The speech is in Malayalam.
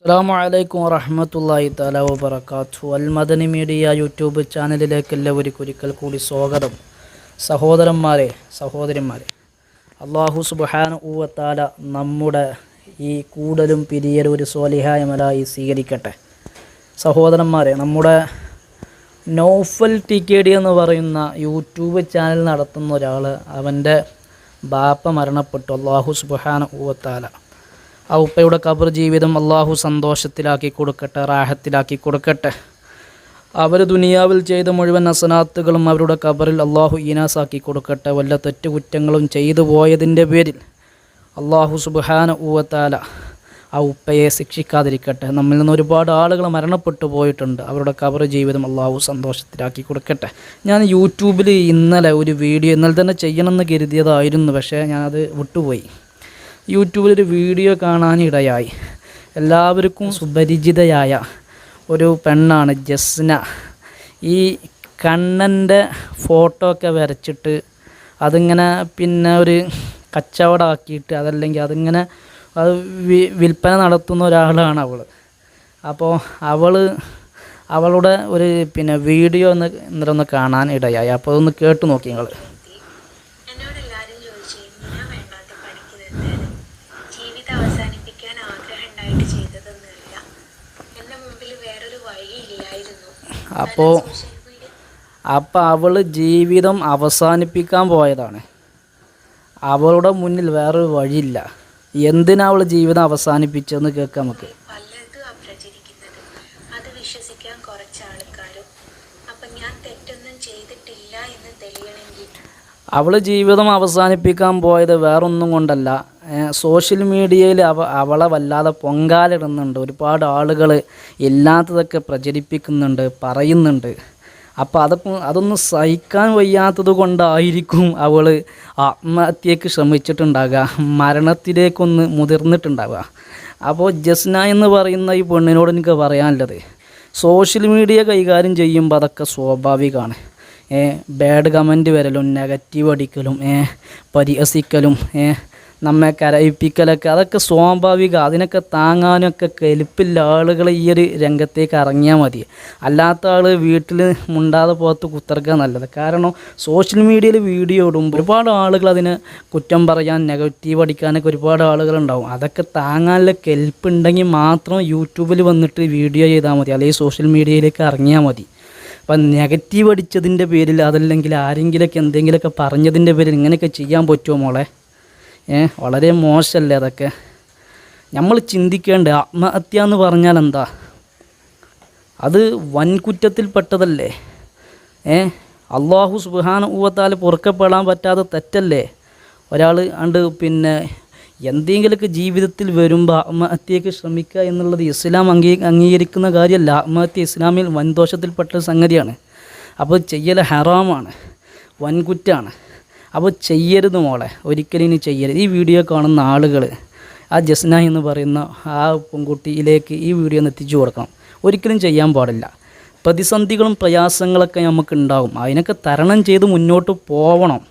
അസ്സലാമു അലൈക്കും വറഹ്മത്തുള്ളാഹി തആല വബറകാതുഹു. അൽ മദനി മീഡിയ യൂട്യൂബ് ചാനലിലേക്ക് എല്ലാവർക്കും ഒരിക്കൽ കൂടി സ്വാഗതം. സഹോദരന്മാരെ, സഹോദരിമാരെ, അല്ലാഹു സുബ്ഹാനഹു വ തആല നമ്മുടെ ഈ കൂടലും പിരിയലും ഒരു സ്വാലിഹായ അമലായി സ്വീകരിക്കട്ടെ. സഹോദരന്മാരെ, നമ്മുടെ നൗഫൽ ടി.കെ.ഡി എന്ന് പറയുന്ന യൂട്യൂബ് ചാനൽ നടത്തുന്ന ഒരാൾ, അവൻ്റെ ബാപ്പ മരണപ്പെട്ടു. അല്ലാഹു സുബ്ഹാനഹു വ തആല ആ ഉപ്പയുടെ ഖബർ ജീവിതം അള്ളാഹു സന്തോഷത്തിലാക്കി കൊടുക്കട്ടെ, റാഹത്തിലാക്കി കൊടുക്കട്ടെ. അവർ ദുനിയാവിൽ ചെയ്ത മുഴുവൻ ഹസനാത്തുകളും അവരുടെ ഖബറിൽ അള്ളാഹു ഈനാസാക്കി കൊടുക്കട്ടെ. വല്ല തെറ്റുകുറ്റങ്ങളും ചെയ്തു പോയതിൻ്റെ പേരിൽ അള്ളാഹു സുബ്ഹാനഹു വ തആല ആ ഉപ്പയെ ശിക്ഷിക്കാതിരിക്കട്ടെ. നമ്മിൽ നിന്ന് ഒരുപാട് ആളുകൾ മരണപ്പെട്ടു പോയിട്ടുണ്ട്. അവരുടെ ഖബർ ജീവിതം അള്ളാഹു സന്തോഷത്തിലാക്കി കൊടുക്കട്ടെ. ഞാൻ യൂട്യൂബിൽ ഇന്നലെ ഒരു വീഡിയോ ഇന്നലെ തന്നെ ചെയ്യണമെന്ന് കരുതിയതായിരുന്നു, പക്ഷേ ഞാനത് വിട്ടുപോയി. യൂട്യൂബിലൊരു വീഡിയോ കാണാനിടയായി. എല്ലാവർക്കും സുപരിചിതയായ ഒരു പെണ്ണാണ് ജസ്ന. ഈ കണ്ണൻ്റെ ഫോട്ടോ ഒക്കെ വരച്ചിട്ട് അതിങ്ങനെ പിന്നെ ഒരു കച്ചവടമാക്കിയിട്ട് അതല്ലെങ്കിൽ അതിങ്ങനെ അത് വിൽപ്പന നടത്തുന്ന ഒരാളാണ് അവൾ. അപ്പോൾ അവളുടെ ഒരു പിന്നെ വീഡിയോ ഇന്നലെ ഒന്ന് കാണാൻ ഇടയായി. അപ്പോൾ അതൊന്ന് കേട്ട് നോക്കി നിങ്ങൾ. അപ്പോൾ അവൾ ജീവിതം അവസാനിപ്പിക്കാൻ പോയതാണ്. അവളുടെ മുന്നിൽ വേറൊരു വഴിയില്ല. എന്തിനാ അവൾ ജീവിതം അവസാനിപ്പിച്ചതെന്ന് കേൾക്കാം നമുക്ക്. അവൾ ജീവിതം അവസാനിപ്പിക്കാൻ പോയത് വേറൊന്നും കൊണ്ടല്ല. സോഷ്യൽ മീഡിയയിൽ അവളെ വല്ലാതെ പൊങ്കാലിടുന്നുണ്ട്. ഒരുപാട് ആളുകൾ ഇല്ലാത്തതൊക്കെ പ്രചരിപ്പിക്കുന്നുണ്ട്, പറയുന്നുണ്ട്. അപ്പോൾ അതൊന്നും സഹിക്കാൻ വയ്യാത്തത് കൊണ്ടായിരിക്കും അവൾ ആത്മഹത്യക്ക് ശ്രമിച്ചിട്ടുണ്ടാകുക, മരണത്തിലേക്കൊന്ന് മുതിർന്നിട്ടുണ്ടാവുക. അപ്പോൾ ജസ്ന എന്ന് പറയുന്ന ഈ പെണ്ണിനോട് എനിക്ക് പറയാനുള്ളത്, സോഷ്യൽ മീഡിയ കൈകാര്യം ചെയ്യുമ്പോൾ അതൊക്കെ സ്വാഭാവികമാണ്. ബാഡ് കമൻറ്റ് വരലും നെഗറ്റീവ് അടിക്കലും പരിഹസിക്കലും നമ്മെ കരയിപ്പിക്കലൊക്കെ അതൊക്കെ സ്വാഭാവിക. അതിനൊക്കെ താങ്ങാനൊക്കെ കെൽപ്പില്ല ആളുകൾ ഈ ഒരു രംഗത്തേക്ക് ഇറങ്ങിയാൽ മതി. അല്ലാത്ത ആൾ വീട്ടിൽ മുണ്ടാതെ പുറത്ത് കുത്തിറക്കുക നല്ലത്. കാരണം സോഷ്യൽ മീഡിയയിൽ വീഡിയോ ഇടുമ്പോൾ ഒരുപാട് ആളുകൾ അതിനെ കുറ്റം പറയാൻ, നെഗറ്റീവ് അടിക്കാനൊക്കെ ഒരുപാട് ആളുകളുണ്ടാവും. അതൊക്കെ താങ്ങാനുള്ള കെൽപ്പുണ്ടെങ്കിൽ മാത്രം യൂട്യൂബിൽ വന്നിട്ട് വീഡിയോ ചെയ്താൽ മതി, അല്ലെങ്കിൽ സോഷ്യൽ മീഡിയയിലേക്ക് ഇറങ്ങിയാൽ മതി. അപ്പം നെഗറ്റീവ് അടിച്ചതിൻ്റെ പേരിൽ അതല്ലെങ്കിൽ ആരെങ്കിലുമൊക്കെ എന്തെങ്കിലുമൊക്കെ പറഞ്ഞതിൻ്റെ പേരിൽ ഇങ്ങനെയൊക്കെ ചെയ്യാൻ പറ്റുമോ മോളെ? വളരെ മോശമല്ലേ അതൊക്കെ. നമ്മൾ ചിന്തിക്കേണ്ട, ആത്മഹത്യ എന്ന് പറഞ്ഞാൽ എന്താ? അത് വൻകുറ്റത്തിൽപ്പെട്ടതല്ലേ? അല്ലാഹു സുബ്ഹാനഹു വ തആല പൊറുക്കപ്പെടാൻ പറ്റാത്ത തെറ്റല്ലേ? ഒരാൾ പിന്നെ എന്തെങ്കിലുമൊക്കെ ജീവിതത്തിൽ വരുമ്പോൾ ആത്മഹത്യക്ക് ശ്രമിക്കുക എന്നുള്ളത് ഇസ്ലാം അംഗീകരിക്കുന്ന കാര്യമല്ല. ആത്മഹത്യ ഇസ്ലാമിൽ വൻദോഷത്തിൽപ്പെട്ട സംഗതിയാണ്. അപ്പോൾ ചെയ്യൽ ഹറാമാണ്, വൻകുറ്റാണ്. അപ്പോൾ ചെയ്യരുത് മോളെ, ഒരിക്കലും ഇനി ചെയ്യരുത്. ഈ വീഡിയോ കാണുന്ന ആളുകൾ ആ ജസ്ന എന്ന് പറയുന്ന ആ പെൺകുട്ടിയിലേക്ക് ഈ വീഡിയോ ഒന്ന് എത്തിച്ചു കൊടുക്കണം. ഒരിക്കലും ചെയ്യാൻ പാടില്ല. പ്രതിസന്ധികളും പ്രയാസങ്ങളൊക്കെ നമുക്ക് ഉണ്ടാകും, അതിനൊക്കെ തരണം ചെയ്ത് മുന്നോട്ട് പോകണം.